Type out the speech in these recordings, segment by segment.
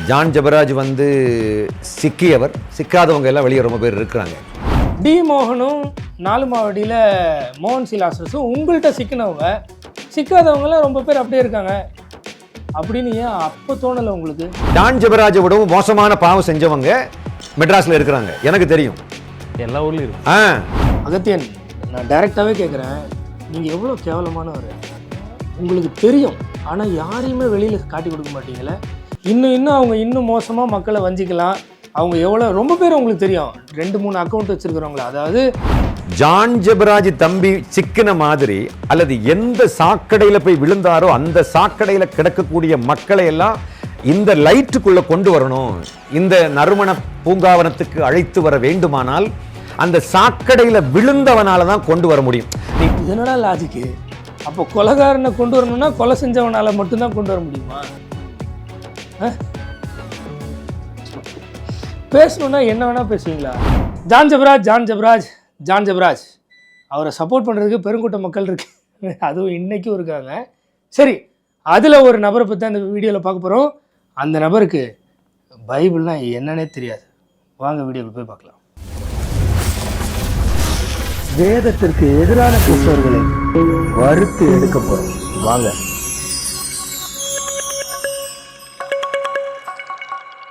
John Jebaraj வந்து சிக்கியவர், சிக்காதவங்க எல்லாம் வெளியே ரொம்ப பேர் இருக்கிறாங்க. டி மோகனும் நாலு மாவடியில் மோகன் சிலாசஸும் உங்கள்கிட்ட சிக்கினவங்க, சிக்காதவங்களாம் ரொம்ப பேர் அப்படியே இருக்காங்க அப்படின்னு ஏன் அப்போ தோணலை உங்களுக்கு? ஜான் ஜெபராஜை விடவும் மோசமான பாவம் செஞ்சவங்க மெட்ராஸில் இருக்கிறாங்க, எனக்கு தெரியும். எல்லா ஊர்லையும் இருக்கு. அகத்தியன், நான் டைரெக்டாகவே கேட்குறேன், நீங்கள் எவ்வளோ கேவலமானவர் உங்களுக்கு தெரியும், ஆனால் யாரையுமே வெளியில் காட்டி கொடுக்க மாட்டீங்களே. இன்னும் அவங்க இன்னும் மோசமாக மக்களை வஞ்சிக்கலாம். அவங்க எவ்வளோ ரொம்ப பேர் உங்களுக்கு தெரியும், 2-3 அக்கௌண்ட் வச்சுருக்கிறவங்கள. அதாவது ஜான் ஜெபராஜ் தம்பி சிக்கின மாதிரி அல்லது எந்த சாக்கடையில் போய் விழுந்தாரோ அந்த சாக்கடையில் கிடக்கக்கூடிய மக்களை எல்லாம் இந்த லைட்டுக்குள்ளே கொண்டு வரணும். இந்த நறுமண பூங்காவனத்துக்கு அழைத்து வர வேண்டுமானால் அந்த சாக்கடையில் விழுந்தவனால தான் கொண்டு வர முடியும். இதனடா லாஜிக்கு? அப்போ கொலைகாரனை கொண்டு வரணும்னா கொலை செஞ்சவனால மட்டும்தான் கொண்டு வர முடியுமா? பேசணுன்னா என்ன வேணா பேசுவீங்களா? ஜான் ஜெபராஜ் அவரை சப்போர்ட் பண்ணுறதுக்கு பெருங்கூட்ட மக்கள் இருக்கு, அதுவும் இன்னைக்கும் இருக்காங்க. சரி, அதில் ஒரு நபரை பற்றி அந்த வீடியோவில் பார்க்க போகிறோம். அந்த நபருக்கு பைபிள்னா என்னன்னே தெரியாது. வாங்க வீடியோவில் போய் பார்க்கலாம். வேதத்திற்கு எதிரான கிறிஸ்தவர்களை வறுத்து எடுக்க போகிறோம், வாங்க.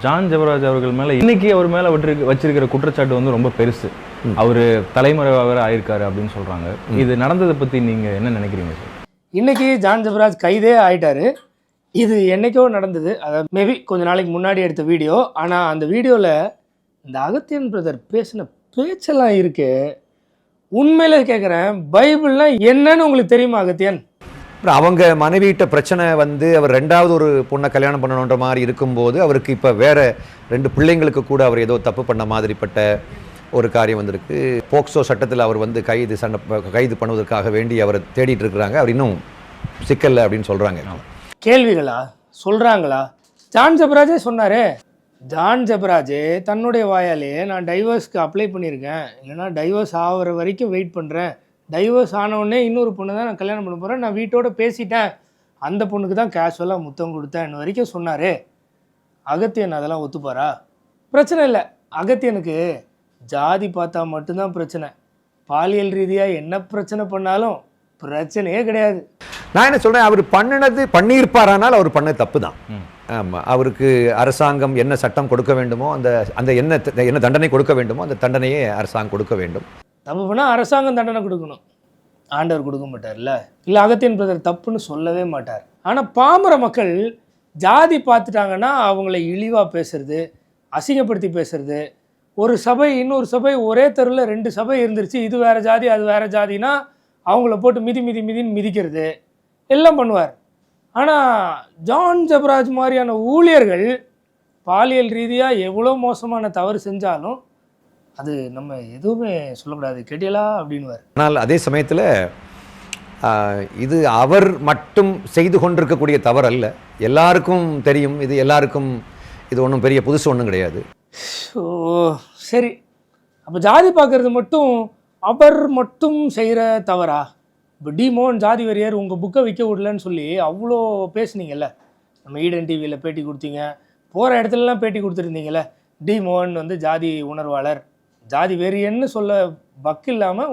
ஜான் ஜெபராஜ் அவர்கள் மேலே இன்னைக்கு அவர் மேலே வச்சிருக்கிற குற்றச்சாட்டு வந்து ரொம்ப பெருசு. அவர் தலைமறைவாக ஆயிருக்காரு அப்படின்னு சொல்கிறாங்க. இது நடந்ததை பற்றி நீங்கள் என்ன நினைக்கிறீங்க சார்? இன்னைக்கு ஜான் ஜெபராஜ் கைதே ஆயிட்டாரு. இது என்னைக்கோ நடந்தது, அதாவது மேபி கொஞ்ச நாளைக்கு முன்னாடி எடுத்த வீடியோ. ஆனால் அந்த வீடியோவில் இந்த அகத்தியன் பிரதர் பேசின பேச்செல்லாம் இருக்கு. உண்மையில கேட்குறேன், பைபிள்லாம் என்னன்னு உங்களுக்கு தெரியுமா அகத்தியன்? அவங்க மனைவிட்ட பிரச்சனை வந்து அவர் 2வது ஒரு பொண்ணை கல்யாணம் பண்ணணுன்ற மாதிரி இருக்கும்போது அவருக்கு இப்போ வேற 2 பிள்ளைங்களுக்கு கூட அவர் ஏதோ தப்பு பண்ண மாதிரிப்பட்ட ஒரு காரியம் வந்திருக்கு. போக்சோ சட்டத்தில் அவர் வந்து கைது பண்ணுவதற்காக வேண்டி அவரை தேடிட்டு இருக்கிறாங்க. அவர் இன்னும் சிக்கல்ல அப்படின்னு சொல்றாங்க. கேள்விகளா சொல்றாங்களா? ஜான் ஜெபராஜே சொன்னாரே. ஜான் ஜெபராஜே தன்னுடைய வாயாலே நான் டைவர்ஸ்க்கு அப்ளை பண்ணியிருக்கேன், இல்லைனா டைவர்ஸ் ஆகிற வரைக்கும் வெயிட் பண்ணுறேன், டைவர்ஸ் ஆனவுடனே இன்னொரு பொண்ணு தான் நான் கல்யாணம் பண்ண போகிறேன், நான் வீட்டோட பேசிட்டேன், அந்த பொண்ணுக்கு தான் கேஷுவலாக முத்தம் கொடுத்தேன் இன்ன வரைக்கும் சொன்னார். அகத்தியன் அதெல்லாம் ஒத்துப்பாரா? பிரச்சனை இல்லை. அகத்தியனுக்கு ஜாதி பார்த்தா மட்டும்தான் பிரச்சனை. பாலியல் ரீதியாக என்ன பிரச்சனை பண்ணாலும் பிரச்சனையே கிடையாது. நான் என்ன சொல்கிறேன், அவர் பண்ணியிருப்பாரானால் அவர் பண்ண தப்பு தான். ஆமாம், அவருக்கு அரசாங்கம் என்ன சட்டம் கொடுக்க வேண்டுமோ அந்த என்ன தண்டனை கொடுக்க வேண்டுமோ அந்த தண்டனையே அரசாங்கம் கொடுக்க வேண்டும். தப்பு பண்ணால் அரசாங்கம் தண்டனை கொடுக்கணும், ஆண்டவர் கொடுக்க மாட்டார்ல. இல்லை, அகத்தியன் பிரதர் தப்புன்னு சொல்லவே மாட்டார். ஆனால் பாமர மக்கள் ஜாதி பார்த்துட்டாங்கன்னா அவங்கள இழிவாக பேசுறது, அசிங்கப்படுத்தி பேசுறது, ஒரு சபை இன்னொரு சபை ஒரே தெருவில் 2 சபை இருந்துருச்சு, இது வேறு ஜாதி அது வேறு ஜாதினா அவங்கள போட்டு மிதின்னு மிதிக்கிறது எல்லாம் பண்ணுவார். ஆனால் ஜான் ஜெபராஜ் மாதிரியான ஊழியர்கள் பாலியல் ரீதியாக எவ்வளோ மோசமான தவறு செஞ்சாலும் அது நம்ம எதுவுமே சொல்லக்கூடாது, கேட்டியலா அப்படின்வார். ஆனால் அதே சமயத்தில் இது அவர் மட்டும் செய்து கொண்டிருக்கக்கூடிய தவறு அல்ல, எல்லாருக்கும் தெரியும். இது ஒன்றும் பெரிய புதுசு ஒன்றும் கிடையாது. ஓ சரி, அப்போ ஜாதி பார்க்கறது மட்டும் அவர் மட்டும் செய்கிற தவறா? இப்போ டி மோகன் ஜாதி வெறியர் உங்கள் புக்கை விற்க விடலன்னு சொல்லி அவ்வளோ பேசுனீங்கல்ல, நம்ம ஈடன் டிவியில் பேட்டி கொடுத்தீங்க, போகிற இடத்துலலாம் பேட்டி கொடுத்துருந்தீங்கல்ல. டி மோகன் வந்து ஜாதி உணர்வாளர், ஜாதி வெறியன்னு சொல்ல பக்கு இல்லாமல்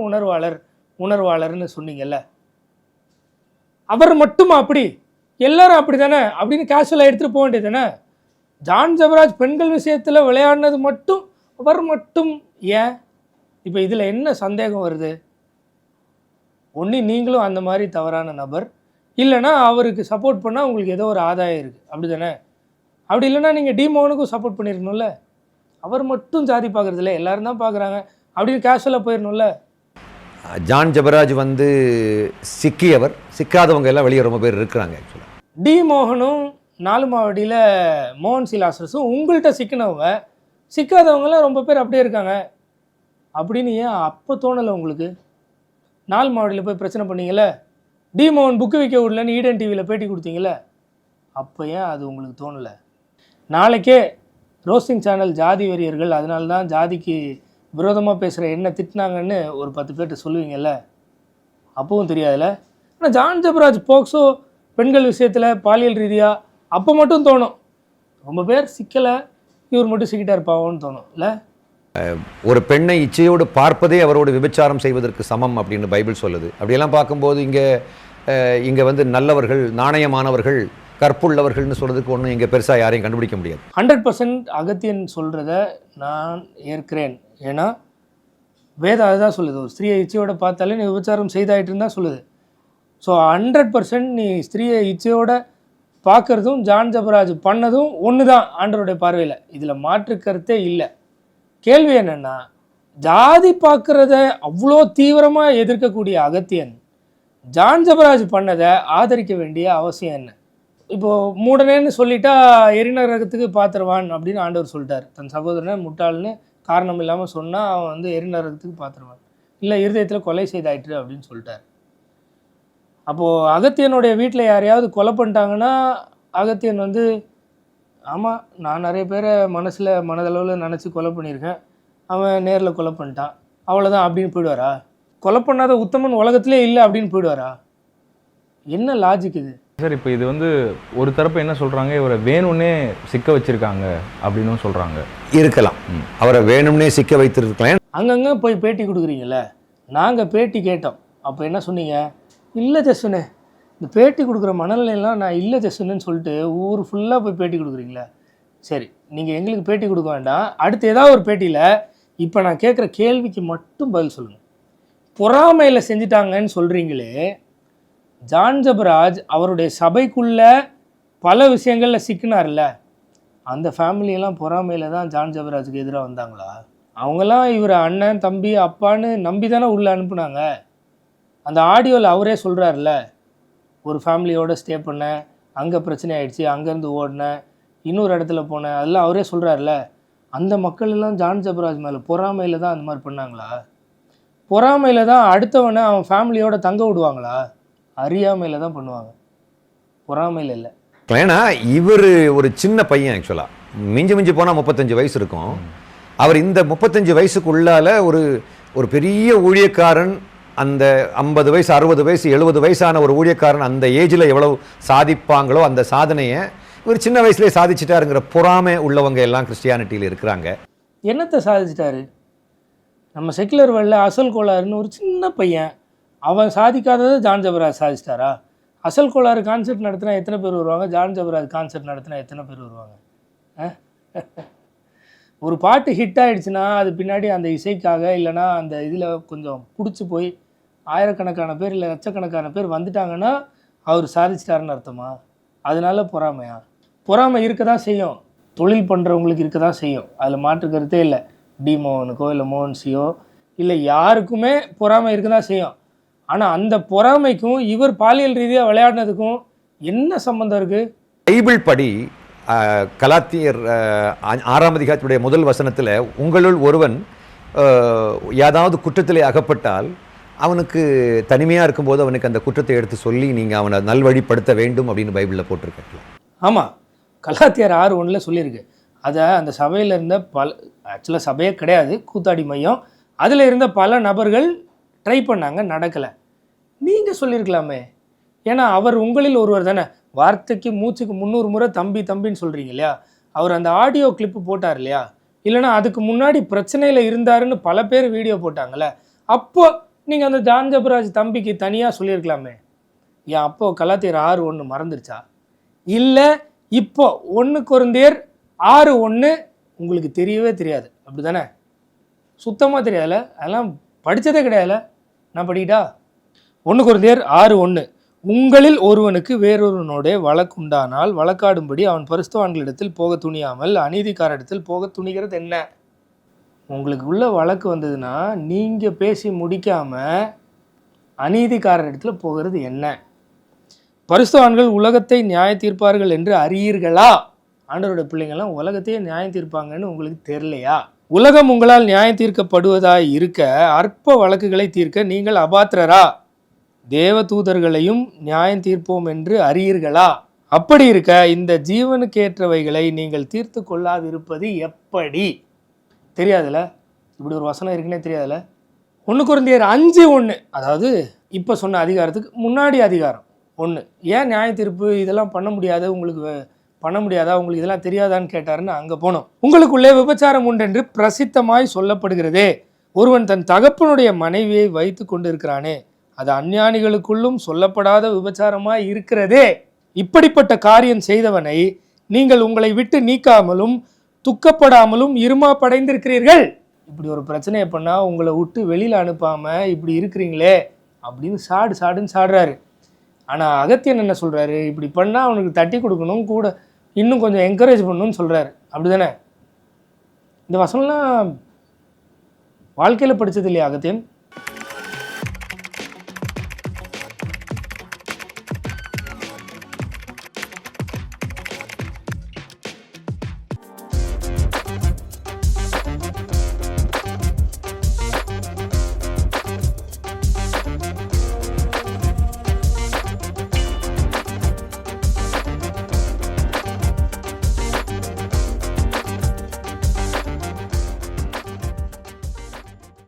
உணர்வாளர்னு சொன்னீங்கல்ல. அவர் மட்டுமா அப்படி? எல்லாரும் அப்படி தானே அப்படின்னு கேஷுவலாக எடுத்துகிட்டு போக வேண்டியது தானே? ஜான் ஜெபராஜ் பெண்கள் விஷயத்தில் விளையாடினது மட்டும் அவர் மட்டும் ஏன்? இப்போ இதில் என்ன சந்தேகம் வருது? ஒன்று நீங்களும் அந்த மாதிரி தவறான நபர், இல்லைனா அவருக்கு சப்போர்ட் பண்ணால் உங்களுக்கு ஏதோ ஒரு ஆதாயம் இருக்குது, அப்படி தானே? அப்படி இல்லைனா நீங்கள் டி மோகனுக்கும் சப்போர்ட் பண்ணிடணும்ல. அவர் மட்டும் ஜாதி பார்க்குறதில்ல, எல்லாரும் தான் பார்க்குறாங்க அப்படின்னு கேஷுவலாக போயிடணும்ல. ஜான் ஜெபராஜ் வந்து சிக்கியவர், சிக்காதவங்க எல்லாம் வெளியே ரொம்ப பேர் இருக்கிறாங்க. ஆக்சுவலாக டி மோகனும் நாலு மாவடியில் மோகன் சிலாசஸும் உங்கள்கிட்ட சிக்கினவங்க, சிக்காதவங்களாம் ரொம்ப பேர் அப்படியே இருக்காங்க அப்படின்னு ஏன் அப்போ தோணலை உங்களுக்கு? நாலு மாவடியில் போய் பிரச்சனை பண்ணீங்கள, டி மோகன் புக்கு விற்க விடலன்னு ஈடன் டிவியில் பேட்டி கொடுத்தீங்கள, அப்போ ஏன் அது உங்களுக்கு தோணலை? நாளைக்கே ரோஸ்டிங் சேனல் ஜாதி வெறியர்கள், அதனால தான் ஜாதிக்கு விரோதமாக பேசுகிற என்ன திட்டினாங்கன்னு ஒரு 10 பேர்கிட்ட சொல்லுவீங்கல்ல, அப்பவும் தெரியாதுல்ல. ஆனால் ஜான் ஜெபராஜ் போக்சோ பெண்கள் விஷயத்தில் பாலியல் ரீதியாக அப்போ மட்டும் தோணும். ரொம்ப பேர் சிக்கலை, இவர் மட்டும் சிக்கிட்டா இருப்பாவோன்னு தோணும் இல்லை? ஒரு பெண்ணை இச்சையோடு பார்ப்பதே அவரோடு விபச்சாரம் செய்வதற்கு சமம் அப்படின்னு பைபிள் சொல்லுது. அப்படியெல்லாம் பார்க்கும்போது இங்கே வந்து நல்லவர்கள், நாணயமானவர்கள், கற்புள்ளவர்கள்னு சொல்கிறதுக்கு ஒன்றும் இங்கே பெருசாக யாரையும் கண்டுபிடிக்க முடியாது. 100% அகத்தியன் சொல்கிறத நான் ஏற்கிறேன். ஏன்னா வேதம் அதுதான் சொல்லுது, ஒரு ஸ்திரீயை இச்சையோட பார்த்தாலே நீ விபச்சாரம் செய்தாயிட்டுன்னு தான் சொல்லுது. ஸோ 100% நீ ஸ்திரீயை இச்சையோட பார்க்குறதும் ஜான் ஜெபராஜ் பண்ணதும் ஒன்று தான் ஆண்டவருடைய பார்வையில். இதில் மாற்று கருத்தே இல்லை. கேள்வி என்னென்னா, ஜாதி பார்க்குறத அவ்வளோ தீவிரமாக எதிர்க்கக்கூடிய அகத்தியன் ஜான் ஜெபராஜ் பண்ணதை ஆதரிக்க வேண்டிய அவசியம் என்ன? இப்போது மூடனேன்னு சொல்லிட்டா எரிநரகத்துக்கு பாத்திரவான் அப்படின்னு ஆண்டவர் சொல்லிட்டார். தன் சகோதரனை முட்டாள்னு காரணம் இல்லாமல் சொன்னால் அவன் வந்து எரிநரகத்துக்கு பாத்திரவான், இல்லை இருதயத்தில் கொலை செய்தாயிற்று அப்படின்னு சொல்லிட்டார். அப்போது அகத்தியனுடைய வீட்டில் யாரையாவது கொலை பண்ணிட்டாங்கன்னா அகத்தியன் வந்து ஆமாம் நான் நிறைய பேரை மனதளவில் நினச்சி கொலை பண்ணியிருக்கேன், அவன் நேரில் கொலை பண்ணிட்டான் அவ்வளோதான் அப்படின்னு போயிடுவாரா? கொலை பண்ணாத உத்தமன் உலகத்திலே இல்லை அப்படின்னு போயிடுவாரா? என்ன லாஜிக் இது சார்? இப்போ இது வந்து ஒரு தரப்பு என்ன சொல்கிறாங்க, இவரை வேணும்னே சிக்க வச்சுருக்காங்க அப்படின்னும் சொல்கிறாங்க. இருக்கலாம், அவரை வேணும்னே சிக்க வைத்திருக்கலாம். அங்கங்கே போய் பேட்டி கொடுக்குறீங்களே, நாங்கள் பேட்டி கேட்டோம். அப்போ என்ன சொன்னீங்க? இல்லை ஜஸ்வினே, இந்த பேட்டி கொடுக்குற மனநிலையெல்லாம் நான் இல்லை ஜஸ்வின்னு சொல்லிட்டு ஊர் ஃபுல்லாக போய் பேட்டி கொடுக்குறீங்களே. சரி, நீங்கள் எங்களுக்கு பேட்டி கொடுக்க வேண்டாம், அடுத்து ஏதாவது ஒரு பேட்டியில் இப்போ நான் கேட்குற கேள்விக்கு மட்டும் பதில் சொல்லுங்கள். பொறாமையில் செஞ்சிட்டாங்கன்னு சொல்கிறீங்களே, ஜான் ஜெபராஜ் அவருடைய சபைக்குள்ளே பல விஷயங்களில் சிக்கினார்ல, அந்த ஃபேமிலியெல்லாம் பொறாமையில் தான் ஜான் ஜெபராஜுக்கு எதிராக வந்தாங்களா? அவங்கெல்லாம் இவர் அண்ணன், தம்பி, அப்பான்னு நம்பி தானே உள்ளே அனுப்புனாங்க. அந்த ஆடியோவில் அவரே சொல்கிறார்ல, ஒரு ஃபேமிலியோடு ஸ்டே பண்ணேன், அங்கே பிரச்சனை ஆகிடுச்சு, அங்கேருந்து ஓடினேன், இன்னொரு இடத்துல போனேன், அதெல்லாம் அவரே சொல்கிறார்ல. அந்த மக்கள் எல்லாம் ஜான் ஜெபராஜ் மேலே பொறாமையில் தான் அந்த மாதிரி பண்ணாங்களா? பொறாமையில் தான் அடுத்தவனை அவன் ஃபேமிலியோடு தங்க விடுவாங்களா? அறியாமையில் தான் பண்ணுவாங்க, பொறாமையில் இல்லை. ஏன்னா இவர் ஒரு சின்ன பையன், ஆக்சுவலாக மிஞ்சி போனால் 35 வயசு இருக்கும். அவர் இந்த 35 வயசுக்குள்ளால ஒரு பெரிய ஊழியக்காரன், அந்த 50 வயசு 60 வயசு 70 வயசான ஒரு ஊழியக்காரன் அந்த ஏஜில் எவ்வளவு சாதிப்பாங்களோ அந்த சாதனையை இவர் சின்ன வயசுலேயே சாதிச்சிட்டாருங்கிற பொறாமை உள்ளவங்க எல்லாம் கிறிஸ்டியானிட்டியில் இருக்கிறாங்க. என்னத்தை சாதிச்சிட்டாரு? நம்ம செக்குலர் வேர்ல்டில் அசல் கோளாறுன்னு ஒரு சின்ன பையன், அவன் சாதிக்காததை ஜான் ஜெபராஜ் சாதிச்சிட்டாரா? அசல் கோளாறு கான்செர்ட் நடத்தினா எத்தனை பேர் வருவாங்க? ஜான் ஜெபராஜ் கான்செர்ட் நடத்தினா எத்தனை பேர் வருவாங்க? ஒரு பாட்டு ஹிட் ஆகிடுச்சுன்னா அது பின்னாடி அந்த இசைக்காக இல்லைனா அந்த இதில் கொஞ்சம் பிடிச்சி போய் ஆயிரக்கணக்கான பேர் இல்லை லட்சக்கணக்கான பேர் வந்துட்டாங்கன்னா அவர் சாதிச்சிட்டாருன்னு அர்த்தமா? அதனால பொறாமையா? பொறாமை இருக்க தான் செய்யும், தொழில் பண்ணுறவங்களுக்கு இருக்க தான் செய்யும், அதில் மாற்று கருத்தே இல்லை. டி மோகனுக்கோ இல்லை மோகன்சியோ இல்லை யாருக்குமே பொறாமை இருக்க தான் செய்யும். ஆனால் அந்த பொறாமைக்கும் இவர் பாலியல் ரீதியாக விளையாடினதுக்கும் என்ன சம்பந்தம் இருக்குது? பைபிள் படி கலாத்தியர் 6ஆம் அதிகாரத்துடைய முதல் வசனத்தில், உங்களுள் ஒருவன் ஏதாவது குற்றத்திலே அகப்பட்டால் அவனுக்கு தனிமையாக இருக்கும்போது அவனுக்கு அந்த குற்றத்தை எடுத்து சொல்லி நீங்கள் அவனை நல்வழிப்படுத்த வேண்டும் அப்படின்னு பைபிளில் போட்டிருக்கீங்களா? ஆமாம், கலாத்தியர் 6:1 சொல்லியிருக்கு. அதை அந்த சபையில் இருந்த ஆக்சுவலாக சபையே கிடையாது, கூத்தாடி மையம், அதில் இருந்த பல நபர்கள் ட்ரை பண்ணாங்க, நடக்கலை. நீங்கள் சொல்லியிருக்கலாமே, ஏன்னா அவர் உங்களில் ஒருவர் தானே. வார்த்தைக்கு மூச்சுக்கு 300 முறை தம்பி தம்பின்னு சொல்கிறீங்க இல்லையா? அவர் அந்த ஆடியோ கிளிப்பு போட்டார் இல்லையா? இல்லைனா அதுக்கு முன்னாடி பிரச்சனையில் இருந்தாருன்னு பல பேர் வீடியோ போட்டாங்கல்ல, அப்போ நீங்கள் அந்த ஜான் ஜெபராஜ் தம்பிக்கு தனியாக சொல்லியிருக்கலாமே. ஏன் அப்போ கலாத்தியர் 6:1 மறந்துருச்சா? இல்லை இப்போ 1 கொரிந்தியர் 6:1 உங்களுக்கு தெரியவே தெரியாது, அப்படி தானே? சுத்தமாக தெரியாதுல்ல, அதெல்லாம் படித்ததே கிடையாதுல்ல. நான் படிக்கிட்டா? 1 கொரிந்தியர் 6:1, உங்களில் ஒருவனுக்கு வேறொருவனோட வழக்குண்டானால் வழக்காடும்படி அவன் பரிசுத்தவான்களிடத்தில் போக துணியாமல் அநீதிக்காரிடத்தில் போக துணிகிறது என்ன? உங்களுக்கு உள்ள வழக்கு வந்ததுன்னா நீங்கள் பேசி முடிக்காமல் அநீதிக்காரரிடத்தில் போகிறது என்ன? பரிசுத்தவான்கள் உலகத்தை நியாய தீர்ப்பார்கள் என்று அறியீர்களா? ஆண்டவருடைய பிள்ளைங்கள்லாம் உலகத்தையே நியாயம் தீர்ப்பாங்கன்னு உங்களுக்கு தெரியலையா? உலகம் உங்களால் நியாயம் தீர்க்கப்படுவதாய் இருக்க அற்ப வழக்குகளை தீர்க்க நீங்கள் அபாத்திரரா? தேவ தூதர்களையும் நியாயம் தீர்ப்போம் என்று அறியீர்களா? அப்படி இருக்க இந்த ஜீவனுக்கேற்றவைகளை நீங்கள் தீர்த்து கொள்ளாதிருப்பது எப்படி? தெரியாதுல்ல, இப்படி ஒரு வசனம் இருக்குன்னே தெரியாதுல்ல. 1 கொரிந்தியர் 5:1, அதாவது இப்போ சொன்ன அதிகாரத்துக்கு முன்னாடி அதிகாரம் 1. ஏன் நியாய தீர்ப்பு இதெல்லாம் பண்ண முடியாது, உங்களுக்கு பண்ண முடியாதா, உங்களுக்கு இதெல்லாம் தெரியாதான்னு கேட்டாருன்னு அங்கே போனோம். உங்களுக்குள்ளே விபச்சாரம் உண்டென்று பிரசித்தமாய் சொல்லப்படுகிறதே, ஒருவன் தன் தகப்பனுடைய மனைவியை வைத்து கொண்டு இருக்கிறானே, அது அஞ்ஞானிகளுக்குள்ளும் சொல்லப்படாத விபச்சாரமாய் இருக்கிறதே. இப்படிப்பட்ட காரியம் செய்தவனை நீங்கள் உங்களை விட்டு நீக்காமலும் துக்கப்படாமலும் இருமாப்படைந்திருக்கிறீர்கள். இப்படி ஒரு பிரச்சனையை பண்ணால் உங்களை விட்டு வெளியில் அனுப்பாமல் இப்படி இருக்கிறீங்களே அப்படின்னு சாடுன்னு சாடுறாரு. ஆனால் அகத்தியன் என்ன சொல்கிறாரு, இப்படி பண்ணால் அவனுக்கு தட்டி கொடுக்கணும், கூட இன்னும் கொஞ்சம் என்கரேஜ் பண்ணணும்னு சொல்கிறாரு. அப்படி தானே? இந்த வசனம்லாம் வாழ்க்கையில் படித்தது இல்லையா அகத்தியன்?